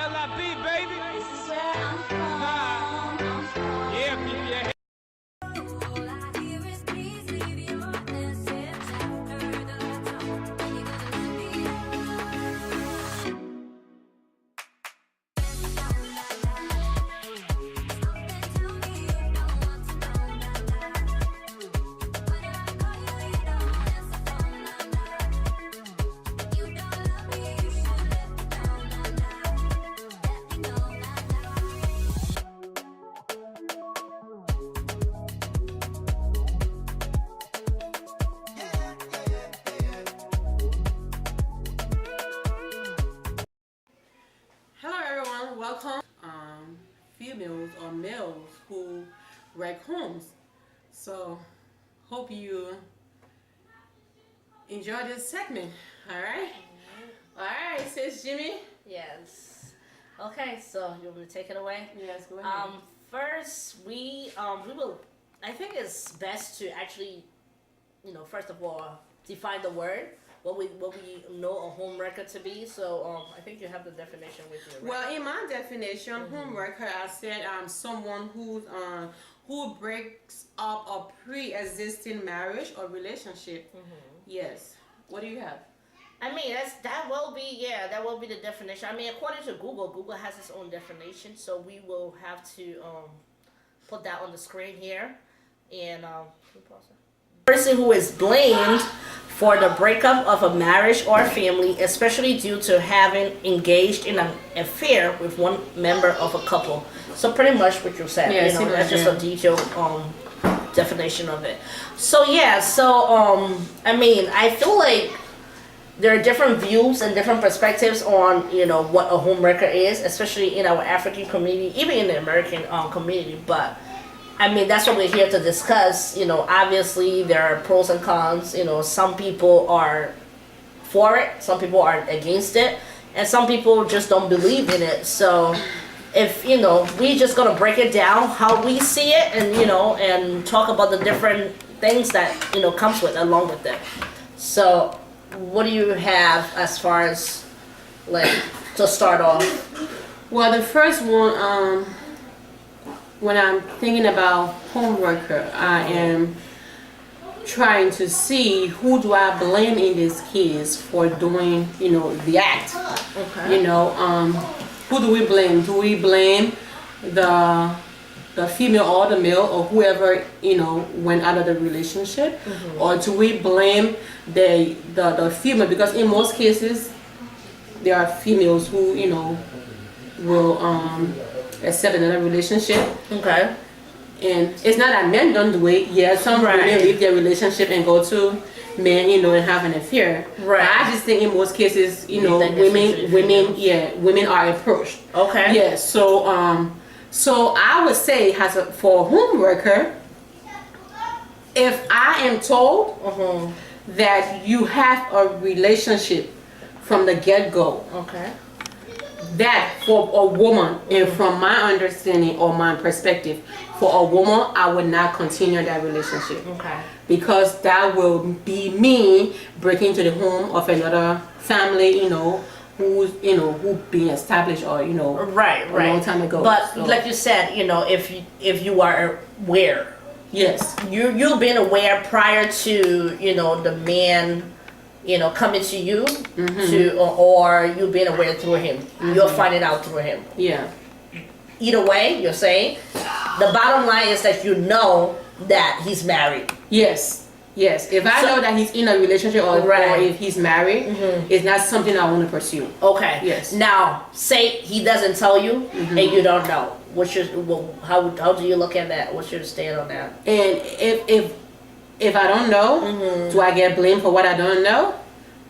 LIB, baby. This is where I'm from. Yeah, keep your head. All I hear is please leave your message after the laptop. And you gotta let me know. Stop and tell me you don't want to know. When I call you, you don't answer phone. You don't love me, you should let me know. Let me know. Hello everyone, welcome. Females or males who wreck homes. So hope you enjoy this segment. Alright? Alright, sis Jimmy. Yes. Okay, so you want me to take it away? Yes, go ahead. First we will. I think it's best to actually, first of all, define the word. What we know a home wrecker to be. So I think you have the definition with you. Right? Well, in my definition, home wrecker, I said someone who breaks up a pre-existing marriage or relationship. Yes. What do you have? I mean, that will be the definition. I mean, according to Google has its own definition. So we will have to put that on the screen here. And person who is blamed for the breakup of a marriage or family, especially due to having engaged in an affair with one member of a couple. So pretty much what you said. Yeah, that's just a detailed definition of it. So I mean, I feel like there are different views and different perspectives on what a home wrecker is, especially in our African community, even in the American community. But I mean, that's what we're here to discuss. Obviously there are pros and cons. Some people are for it, some people are against it, and some people just don't believe in it. So if we just gonna break it down how we see it, and and talk about the different things that comes with along with it. So what do you have as far as to start off? Well, the first one, when I'm thinking about home wrecker, I am trying to see who do I blame in this case for doing, the act. Okay. Who do we blame? Do we blame the female or the male or whoever, went out of the relationship? Or do we blame the female? Because in most cases, there are females who, will accept another relationship. Okay. And it's not that men don't do it. Yeah, some women leave their relationship and go to men, and have an affair. Right. But I just think in most cases, women are approached. Okay. Yeah. So I would say, for a home wrecker, if I am told that you have a relationship from the get-go, Okay. that for a woman, and from my understanding or my perspective, for a woman, I would not continue that relationship. Okay. Because that will be me breaking into the home of another family, who's who been established or Right. a long time ago. But So, like you said, if you are aware, yes, you've been aware prior to the man coming to you or you being aware through him. You'll find it out through him. yeah, Either way, you're saying the bottom line is that that he's married. yes. If I know that he's in a relationship or if he's married, it's not something I want to pursue. Okay. Yes. Now, say he doesn't tell you and you don't know. How do you look at that? What's your stand on that? And if I don't know, do I get blamed for what I don't know?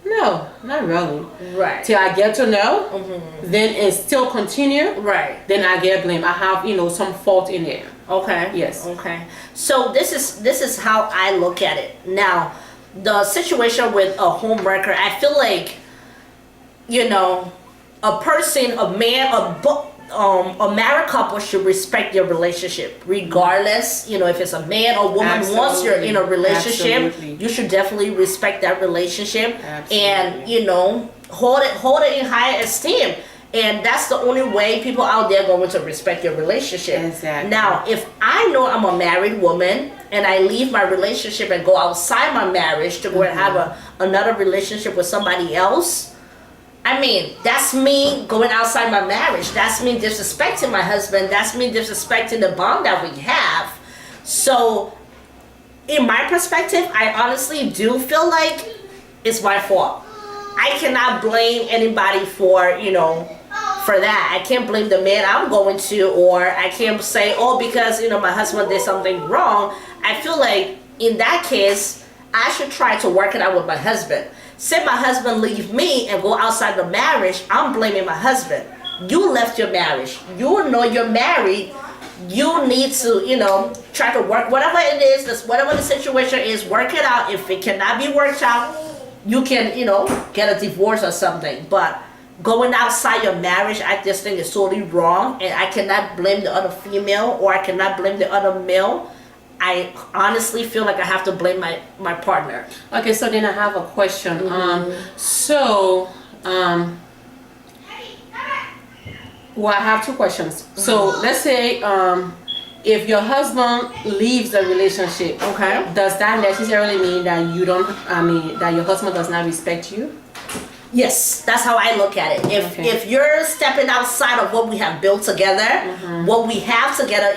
No, not really. Right. Till I get to know, then and still continue, Right. then I get blamed. I have, some fault in there. Okay. Yes. Okay. So this is how I look at it. Now, the situation with a home wrecker, I feel like, a person, a man, a married couple should respect your relationship, regardless, if it's a man or woman. Absolutely. Once you're in a relationship, Absolutely. you should definitely respect that relationship. Absolutely. And hold it in high esteem. And that's the only way people out there are going to respect your relationship. Exactly. Now, if I know I'm a married woman and I leave my relationship and go outside my marriage to go and have another relationship with somebody else, I mean, that's me going outside my marriage. That's me disrespecting my husband. That's me disrespecting the bond that we have. So, in my perspective, I honestly do feel like it's my fault. I cannot blame anybody for, for that. I can't blame the man I'm going to, or I can't say, oh, because, my husband did something wrong. I feel like in that case, I should try to work it out with my husband. Say my husband leave me and go outside the marriage, I'm blaming my husband. You left your marriage. You know you're married. You need to, try to work whatever it is, whatever the situation is, work it out. If it cannot be worked out, you can, get a divorce or something. But going outside your marriage, I just think is totally wrong, and I cannot blame the other female, or I cannot blame the other male. I honestly feel like I have to blame my partner. Okay, so then I have a question. Well, I have two questions. So let's say if your husband leaves the relationship, Okay. does that necessarily mean that that your husband does not respect you? Yes, that's how I look at it. If you're stepping outside of what we have built together, what we have together,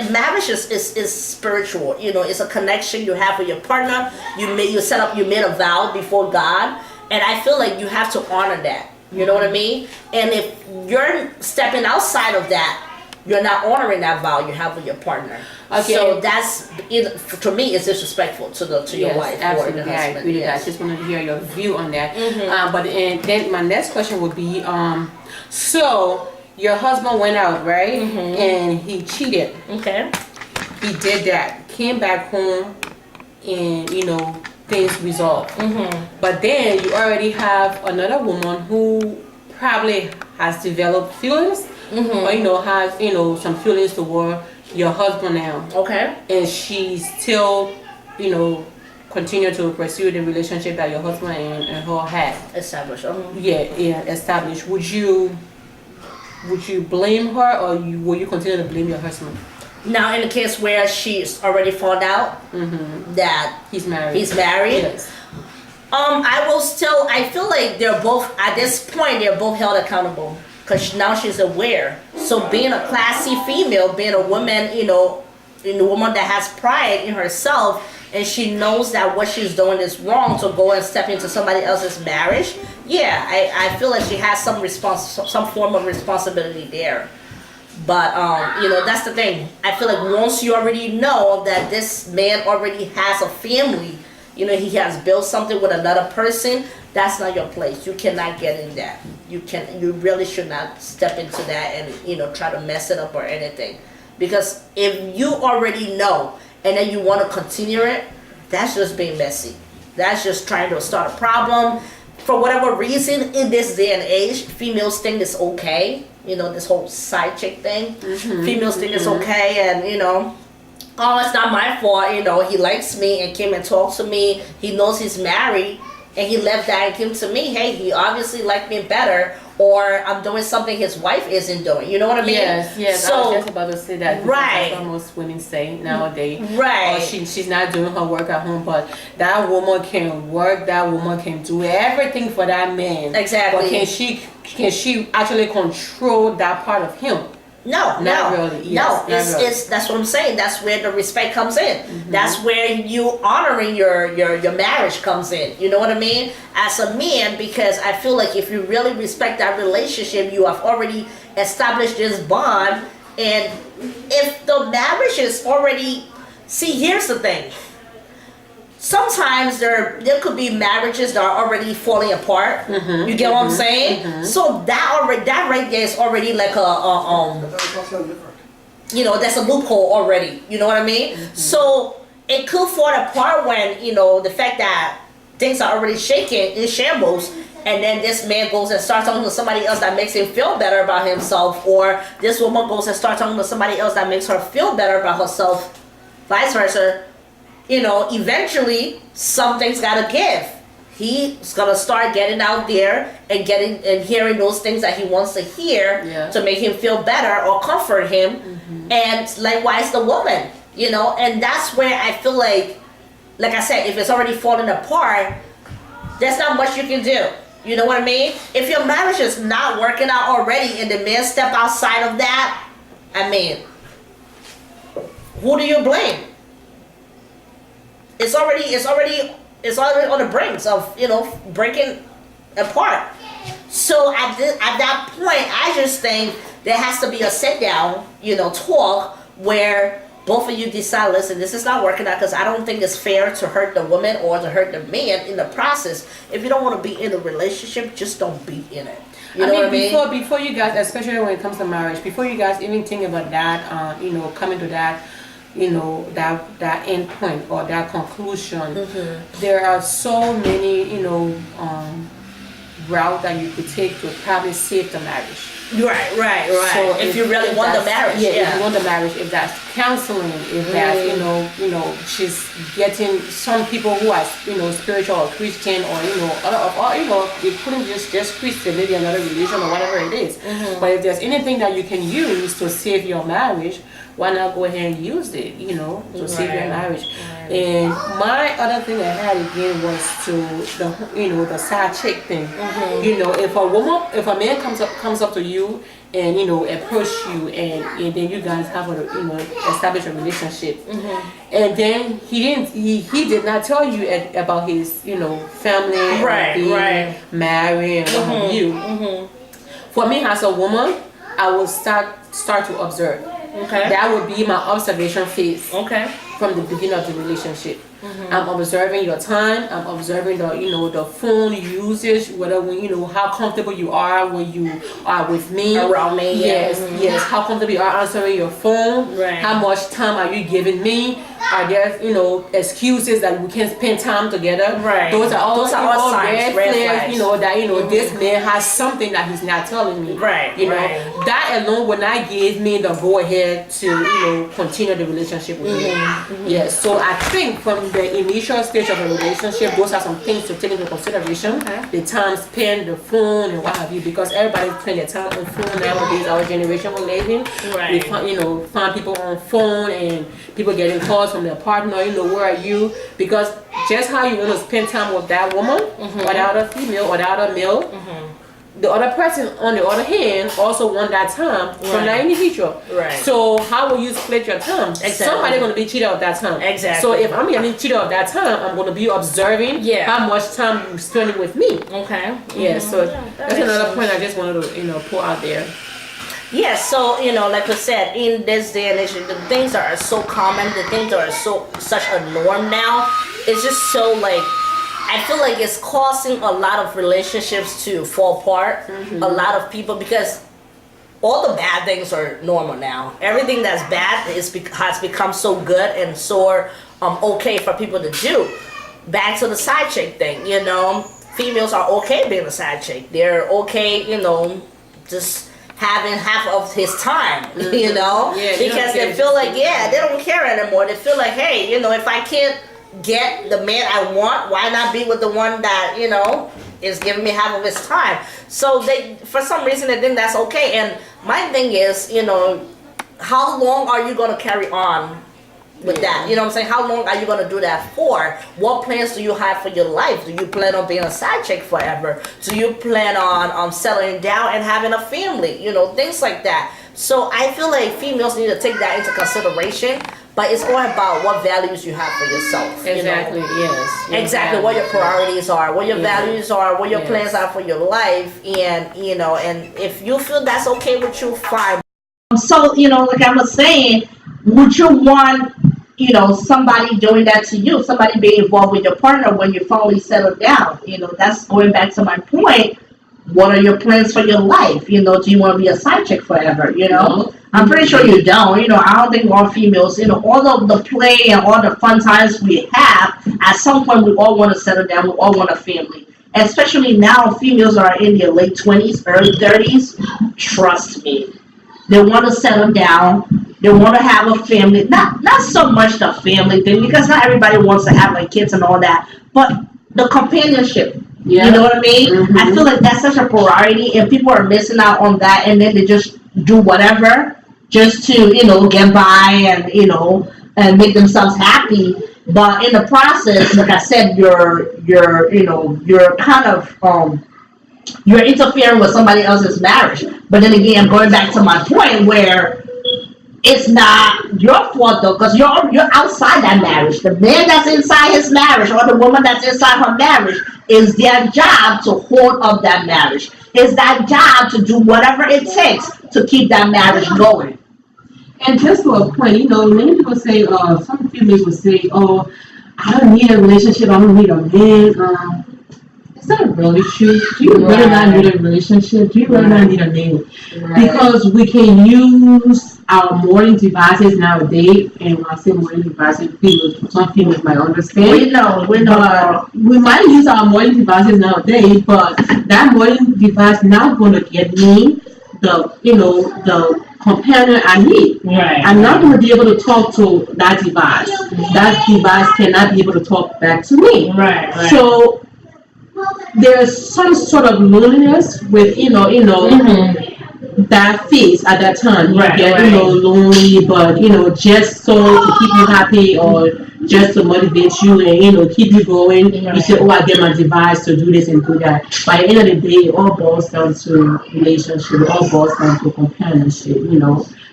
marriage is spiritual. It's a connection you have with your partner. You made a vow before God, and I feel like you have to honor that. You know what I mean? And if you're stepping outside of that, you're not honoring that vow you have with your partner. Okay. So that's, to me, it's disrespectful to your wife or the absolutely. I husband. agree with that. I just wanted to hear your view on that. Then my next question would be, so your husband went out, right? And he cheated. Okay. He did that. Came back home, and things resolved. But then you already have another woman who probably has developed feelings, or has some feelings toward your husband now. Okay. And she still, continue to pursue the relationship that your husband and her had. Established. Established. Would you blame her, or will you continue to blame your husband? Now, in the case where she's already found out that He's married. Yes. I feel like they're both, at this point, they're both held accountable. Because now she's aware. So being a classy female, being a woman, a woman that has pride in herself, and she knows that what she's doing is wrong, to go and step into somebody else's marriage, I feel like she has some form of responsibility there. But, that's the thing. I feel like once you already know that this man already has a family, he has built something with another person, that's not your place. You cannot get in that. You really should not step into that and, try to mess it up or anything. Because if you already know and then you want to continue it, that's just being messy. That's just trying to start a problem. For whatever reason, in this day and age, females think it's okay. This whole side chick thing. Females think it's okay, and oh, it's not my fault. He likes me and came and talked to me. He knows he's married, and he left that and came to me. Hey, he obviously liked me better, or I'm doing something his wife isn't doing. You know what I mean? Yes. So, I was just about to say that. Right. That's what most women say nowadays. Right. Or she's not doing her work at home, but that woman can work. That woman can do everything for that man. Exactly. But can she actually control that part of him? No, Not really. Yes, no. not really. It's that's what I'm saying. That's where the respect comes in. That's where you honoring your marriage comes in. You know what I mean? As a man, because I feel like if you really respect that relationship, you have already established this bond. And if the marriage is already, here's the thing. Sometimes there could be marriages that are already falling apart. You get what I'm saying? So that right there is already like that's a loophole already. You know what I mean? So it could fall apart when the fact that things are already shaking in shambles, and then this man goes and starts talking to somebody else that makes him feel better about himself, or this woman goes and starts talking to somebody else that makes her feel better about herself, vice versa. Eventually something's gotta give. he's gonna start getting out there and hearing those things that he wants to hear to make him feel better or comfort him, and likewise the woman, and that's where I feel like I said, if it's already falling apart, there's not much you can do. You know what I mean? If your marriage is not working out already and the man step outside of that, I mean, who do you blame? It's already on the brinks of breaking apart. So at that point, I just think there has to be a sit down, talk where both of you decide, listen, this is not working out, because I don't think it's fair to hurt the woman or to hurt the man in the process. If you don't want to be in a relationship, just don't be in it. You know what I mean? Before you guys, especially when it comes to marriage, before you guys even think about that, coming to that, that end point or that conclusion, there are so many, route that you could take to probably save the marriage. Right. So if you really want the marriage, if you want the marriage, if that's counseling, if that's she's getting some people who are spiritual or Christian or they couldn't just Christian, maybe another religion or whatever it is. But if there's anything that you can use to save your marriage, why not go ahead and use it, to save your marriage. And my other thing I had again was to the side chick thing. If a man comes up to you and approach you and then you guys have establish a relationship, and then he did not tell you about his family, being married and what have you. For me as a woman, I will start to observe. Okay. That would be my observation phase. Okay. From the beginning of the relationship. I'm observing your time. I'm observing the phone usage, whether how comfortable you are when you are with me. Around me. Yes. How comfortable you are answering your phone. Right. How much time are you giving me? Are there excuses that we can spend time together? Right. Those are all red flags. That this man has something that he's not telling me. Right. That alone would not give me the go ahead to continue the relationship with him. Yes. So I think from the initial stage of a relationship, those are some things to take into consideration. The time spent, the phone, and what have you, because everybody's spending their time on phone nowadays. Our generation we're living, we find people on phone and people getting calls from their partner. Where are you? Because just how you want to spend time with that woman or that other female or that other male, the other person on the other hand also want that time from that individual. Right. So how will you split your time? Exactly. Somebody's going to be cheated of that time. Exactly. So if I'm getting cheated of that time, I'm going to be observing how much time you spending with me. Okay. Yeah. So that's another point I just wanted to pull out there. Yeah, so like I said, in this day and age, the things that are so common, the things that are such a norm now, it's just so I feel like it's causing a lot of relationships to fall apart. A lot of people, because all the bad things are normal now. Everything that's bad has become so good and so okay for people to do. Back to the side chick thing, females are okay being a side chick. They're okay, just having half of his time, because they feel like, they don't care anymore. They feel like, hey, if I can't get the man I want, why not be with the one that, is giving me half of his time? So they, for some reason, they think that's okay. And my thing is, how long are you going to carry on with that? You know what I'm saying? How long are you going to do that for? What plans do you have for your life? Do you plan on being a side chick forever? Do you plan on settling down and having a family? Things like that. So I feel like females need to take that into consideration. But it's all about what values you have for yourself. Exactly, yes. Exactly, what your priorities are, what your values are, what your plans are for your life. And, and if you feel that's okay with you, fine. So, like I was saying, would you want, somebody doing that to you, somebody being involved with your partner when you finally settle down? That's going back to my point. What are your plans for your life? Do you want to be a side chick forever? I'm pretty sure you don't. I don't think all females, all of the play and all the fun times we have, at some point we all want to settle down. We all want a family. Especially now, females are in their late 20s, early 30s. Trust me. They want to settle down. They want to have a family. Not so much the family thing, because not everybody wants to have kids and all that. But the companionship. Yeah. You know what I mean? Mhm. I feel like that's such a priority, and people are missing out on that, and then they just do whatever just to get by and make themselves happy. But in the process, like I said, you're kind of you're interfering with somebody else's marriage. But then again, going back to my point where it's not your fault though, because you're outside that marriage. The man that's inside his marriage or the woman that's inside her marriage is their job to hold up that marriage. It's that job to do whatever it takes to keep that marriage going. And just to a point, many people say, some females will say, "Oh, I don't need a relationship. I don't need a man." Is that really true? Do you really not need a relationship? Do you really not need a man? Right. Because we can use our modern devices nowadays, and when I say modern devices, some females might understand. We know. But we might use our modern devices nowadays, but that modern device not going to get me the companion I need. Right. I'm not going to be able to talk to that device. That device cannot be able to talk back to me. Right. So there's some sort of loneliness with that phase at that time. You get lonely, but just so to keep you happy or just to motivate you and keep you going. You say, "Oh, I get my device to do this and do that." By the end of the day, it all boils down to relationship. It all boils down to companionship.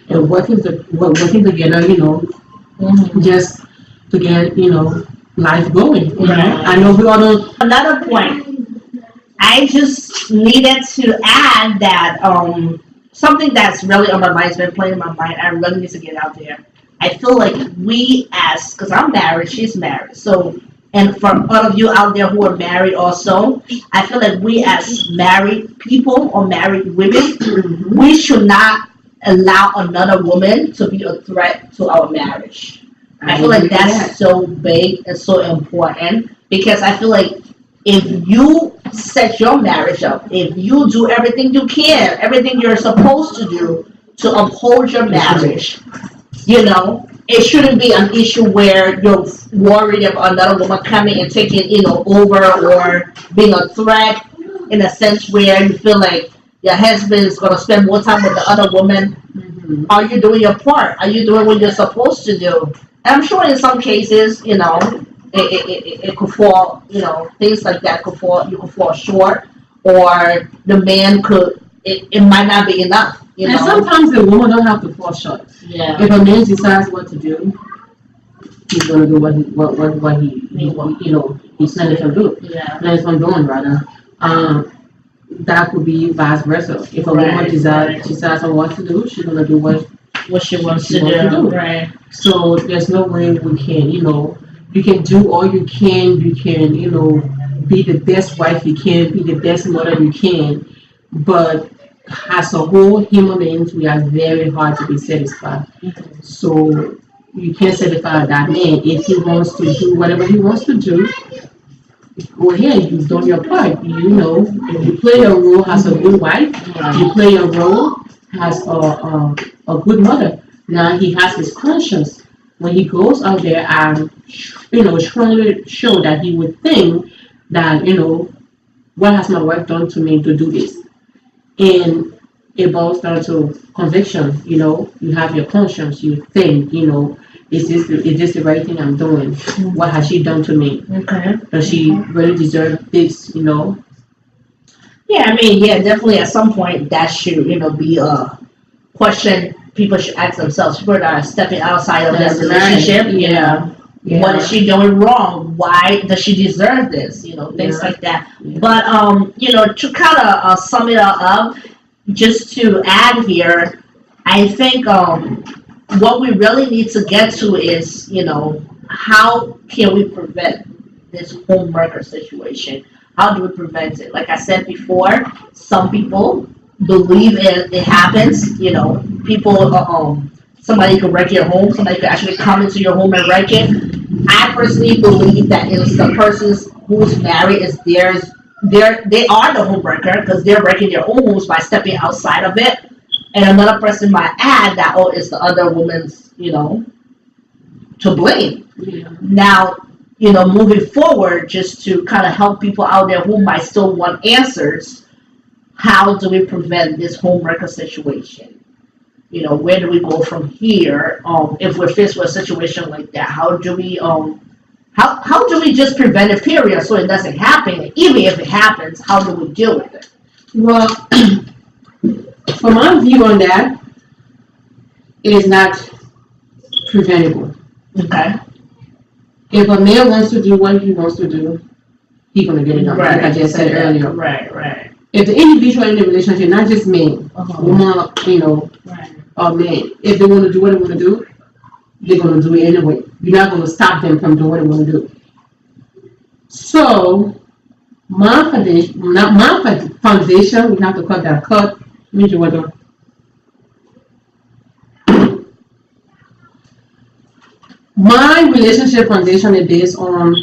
And working together. Just to get life going. I know we all don't. Another point, I just needed to add that something that's really on my mind, has been playing in my mind. I really need to get out there. I feel like because I'm married, she's married. So, and for all of you out there who are married also, I feel like we as married people or married women, we should not allow another woman to be a threat to our marriage. I feel like that's so big and so important, because I feel like if you set your marriage up, if you do everything you can, everything you're supposed to do to uphold your marriage, it shouldn't be an issue where you're worried about another woman coming and taking, over, or being a threat in a sense where you feel like your husband is going to spend more time with the other woman. Are you doing your part? Are you doing what you're supposed to do? And I'm sure in some cases, it could fall, things like that could fall, you could fall short, or the man could, it might not be enough, And sometimes the woman don't have to fall short. Yeah. If a man decides what to do, he's gonna do what he he's planning to do. Yeah. Plans on doing rather. That could be vice versa. If a woman decides on what to do, she's gonna do what she wants to do. Right. So there's no way we can, you can do all you can. You can, be the best wife you can, be the best mother you can. But as a whole, human beings, we are very hard to be satisfied. So you can't satisfy that man. If he wants to do whatever he wants to do, go ahead, you've done your part. If you play your role as a good wife, you play your role as a good mother. Now he has his conscience. When he goes out there and, strongly show that he would think that, what has my wife done to me to do this? And it boils down to conviction. You have your conscience. You think, is this the right thing I'm doing? What has she done to me? Okay. Does she really deserve this? Yeah, definitely at some point that should, be a question people should ask themselves. People that are stepping outside of their relationship, Yeah. What is she doing wrong? Why does she deserve this? Things like that. Yeah. But, to kind of sum it all up, just to add here, I think what we really need to get to is, how can we prevent this homewrecker situation? How do we prevent it? Like I said before, some people believe it happens. People, somebody could wreck your home. Somebody could actually come into your home and wreck it. I personally believe that it's the persons who's married is theirs. They are the homewrecker because they're wrecking their own homes by stepping outside of it. And another person might add that, it's the other woman's, to blame. Yeah. Now, moving forward, just to kind of help people out there who might still want answers. How do we prevent this homewrecker situation? Where do we go from here? If we're faced with a situation like that, how do we just prevent it, period, so it doesn't happen? Even if it happens, how do we deal with it? Well, from my view on that, it is not preventable. Okay. If a man wants to do what he wants to do, he's gonna get it done. Like I just said earlier. Right. If the individual in the relationship, not just man, woman, Right. or man, if they want to do what they want to do, they're gonna do it anyway. You're not gonna stop them from doing what they want to do. So, my foundation, we have to cut that cut. Need your weather. My relationship foundation is based on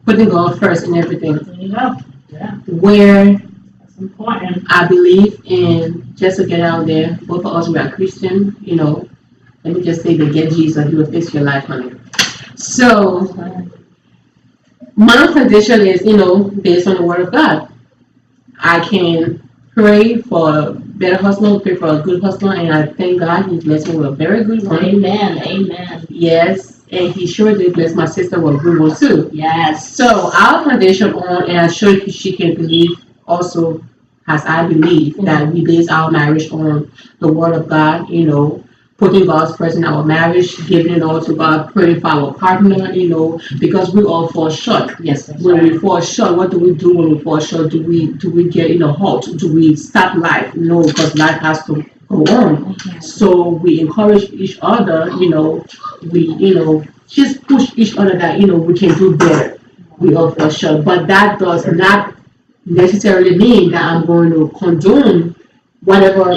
putting God first in everything. There you go. Yeah, Where that's important. I believe in, just to get out there, both of us, we are Christian, let me just say that get Jesus, you will fix your life, honey. So, my foundation is, based on the Word of God. I can pray for a better husband, pray for a good husband, and I thank God He blessed me with a very good one. Amen. Yes, and He sure did bless my sister with a good one too. Yes. So our foundation on, and I'm sure she can believe also, as I believe, that we base our marriage on the Word of God, putting God's first in our marriage, giving it all to God, praying for our partner, because we all fall short. Yes. When we fall short, what do we do when we fall short? Do we get in a halt? Do we stop life? No, because life has to go on. So we encourage each other, we, just push each other that, we can do better. We all fall short. But that does not necessarily mean that I'm going to condone whatever,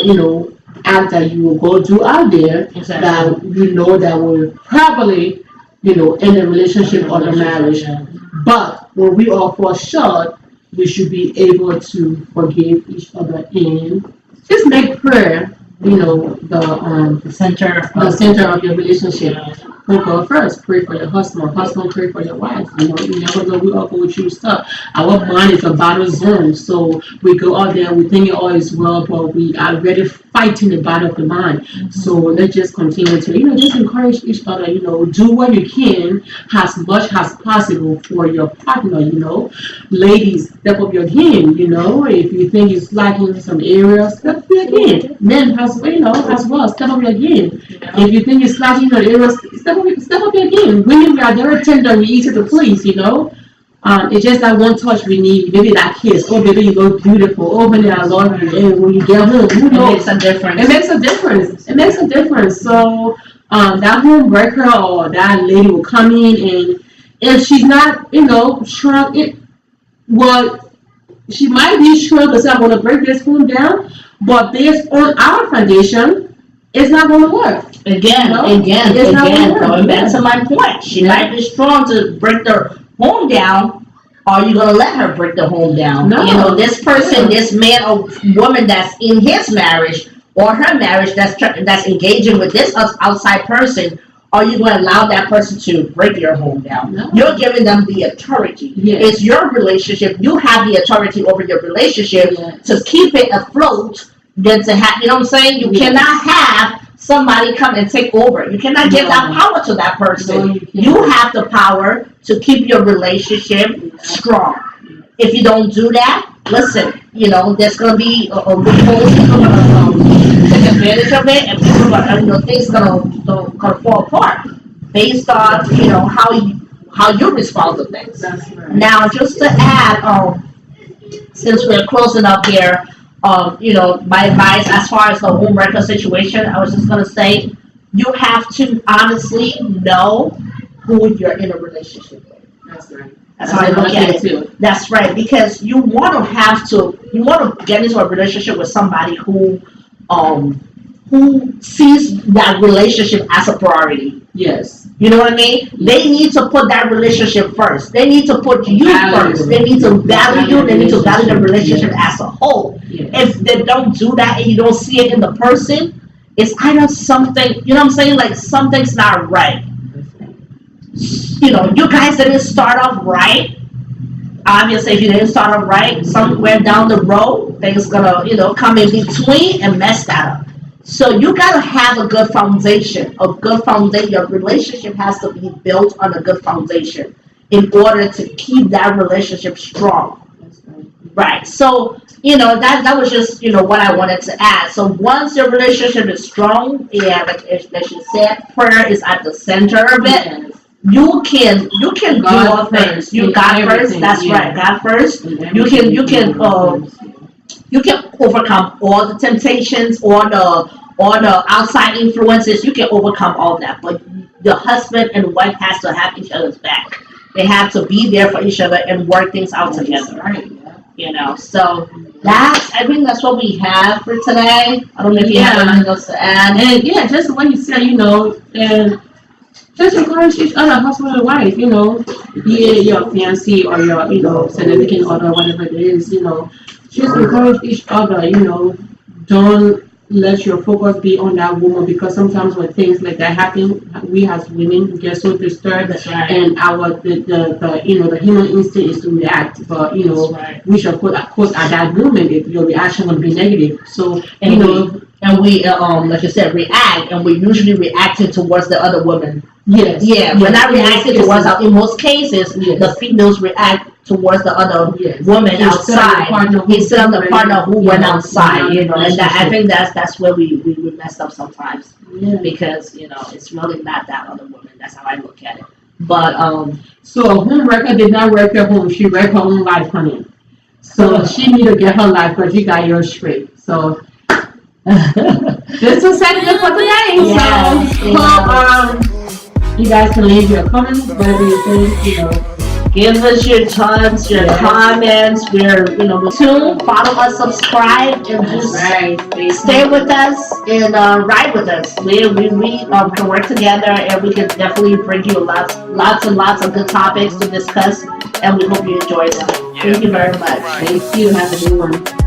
act that you will go do out there that that will probably, end a relationship or a marriage. But when we all fall short, we should be able to forgive each other and just make prayer, the center of your relationship. Put God first. Pray for your husband. Husband, pray for your wife. You never know. We all go through stuff. Our mind is a battle zone. So we go out there, we think it all is well, but we are already fighting the battle of the mind. So let's just continue to, just encourage each other, do what you can as much as possible for your partner, Ladies, step up your game, if you think you're slacking in some areas, step up your game. Men, as well, step up your game. If you think you're slacking in areas, step up your game. Women, we are very tender, we easy to please, it's just that one touch we need, maybe that kiss. Oh, baby, you look beautiful. Oh, baby, I love you. And when you get home, who knows? It makes a difference. It makes a difference. So, that homewrecker or that lady will come in, and if she's not, shrunk, she might be shrunk because I want to break this home down, but based on our foundation, it's not going to work. Again, going back to my point, she might be strong to break their home down. Are you gonna let her break the home down? No. This person, this man or woman that's in his marriage or her marriage that's engaging with this outside person. Are you going to allow that person to break your home down? No. You're giving them the authority. Yes. It's your relationship. You have the authority over your relationship to keep it afloat. Than to have, you know what I'm saying? You cannot have somebody come and take over. You cannot give that power to that person. No, you have the power to keep your relationship strong. If you don't do that, listen, there's going to be a loophole. People are going to take advantage of it, and people are, things gonna fall apart based on, how you respond to things. That's right. Now, just to add, since we're closing up here, my advice as far as the homewrecker situation, I was just gonna say, you have to honestly know who you're in a relationship with. That's right. That's how I look at it. That's right, because you want to get into a relationship with somebody who sees that relationship as a priority. Yes. You know what I mean? They need to put that relationship first. They need to put you first. They need to value you. They need to value the relationship as a whole. Yes. If they don't do that and you don't see it in the person, it's kind of something, you know what I'm saying? Like something's not right. you know, you guys didn't start off right. Obviously, if you didn't start off right, somewhere down the road, things gonna, you know, come in between and mess that up. So you gotta have a good foundation. A good foundation. Your relationship has to be built on a good foundation in order to keep that relationship strong. Right. So, you know, that was just, you know, what I wanted to add. So once your relationship is strong, yeah, like you said, prayer is at the center of it. You can do God all things. first, You in God first. everything, That's yeah. right. God first. You You can overcome all the temptations, all the outside influences. You can overcome all that. But the husband and wife has to have each other's back. They have to be there for each other and work things out together. Right. You know, so I think that's what we have for today. I don't know if you have Yeah. anything else to add. And yeah, just what you said, you know, and just encourage each other, husband and wife, you know, be it your fiancé or your, you know, significant other, whatever it is, you know, just encourage each other, you know, don't let your focus be on that woman, because sometimes when things like that happen, we as women get so disturbed, That's right. and our the you know, the human instinct is to react, but you know, That's right. we should put at that moment if your reaction will be negative. So And you know, we like you said, react, and we usually reacting towards the other woman. yes, Yeah, we're not reacting yes, towards in most cases, Yes. the females react towards the other yes. woman Instead of the outside partner who- instead of the partner who went Yeah, outside, you know, and I relationship. think that's where we messed up sometimes, Yeah. because, you know, it's really not that other woman. That's how I look at it. But So a homewrecker did not wreck her home, she wrecked her own life, honey. So she need to get her life, but you got yours straight. So this was set good for today. Yes, So you guys can leave your comments, whatever you think, you know. give us your thoughts, your Yeah. comments. We're, you know, tune, follow us, subscribe, and just Right. stay with us and ride with us. We can work together, and we can definitely bring you lots and lots of good topics to discuss, and we hope you enjoy them. Thank you very much. Thank you. Have a good one.